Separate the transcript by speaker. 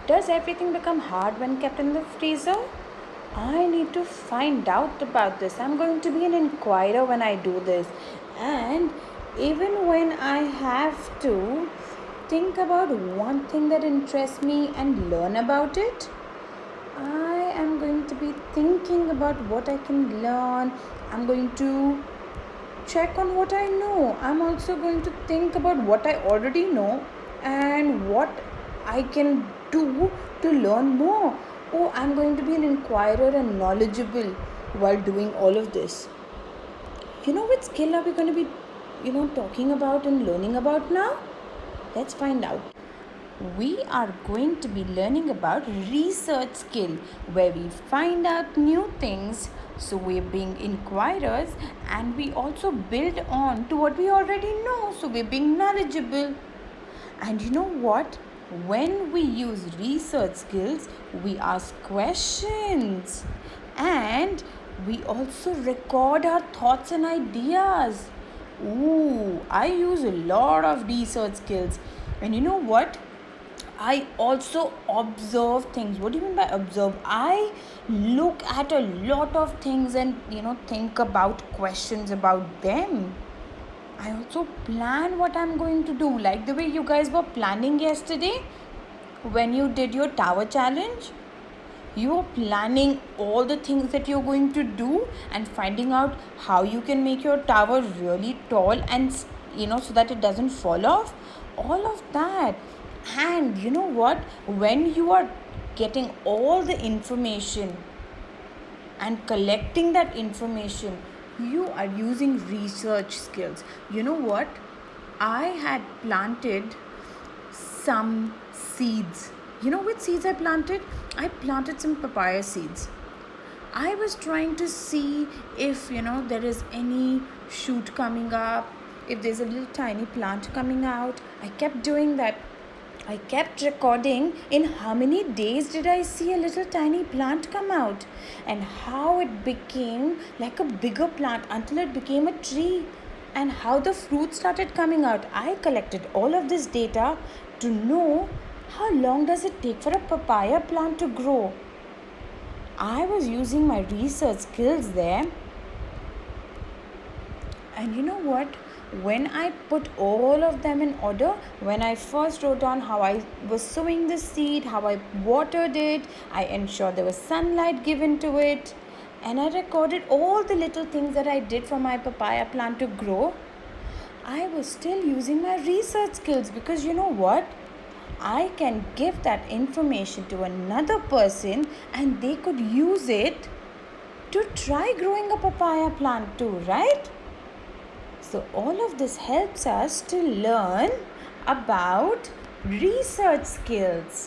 Speaker 1: Does everything become hard when kept in the freezer? I need to find out about this. I'm going to be an inquirer when I do this. And even when I have to think about one thing that interests me and learn about it, I am going to be thinking about what I can learn. I'm going to check on what I know. I'm also going to think about what I already know and what I can do to learn more. Oh, I'm going to be an inquirer and knowledgeable while doing all of this. What skill are we going to be, talking about and learning about now? Let's find out. We are going to be learning about research skill where we find out new things, so we're being inquirers, and we also build on to what we already know, so we're being knowledgeable. And you know what, when we use research skills, we ask questions, and we also record our thoughts and ideas. Ooh, I use a lot of research skills. And you know what, I also observe things. What do you mean by observe? I look at a lot of things and think about questions about them. I also plan what I'm going to do, like the way you guys were planning yesterday when you did your tower challenge. You are planning all the things that you're going to do and finding out how you can make your tower really tall and so that it doesn't fall off. All of that. And you know what? When you are getting all the information and collecting that information, you are using research skills. You know what? I had planted some seeds. You know which seeds I planted? I planted some papaya seeds. I was trying to see if there is any shoot coming up, if there's a little tiny plant coming out. I kept doing that. I kept recording in how many days did I see a little tiny plant come out and how it became like a bigger plant until it became a tree and how the fruit started coming out. I collected all of this data to know how long does it take for a papaya plant to grow. I was using my research skills there. And you know what? When I put all of them in order, when I first wrote down how I was sowing the seed, how I watered it, I ensured there was sunlight given to it, and I recorded all the little things that I did for my papaya plant to grow, I was still using my research skills, because you know what? I can give that information to another person and they could use it to try growing a papaya plant too, right? So all of this helps us to learn about research skills.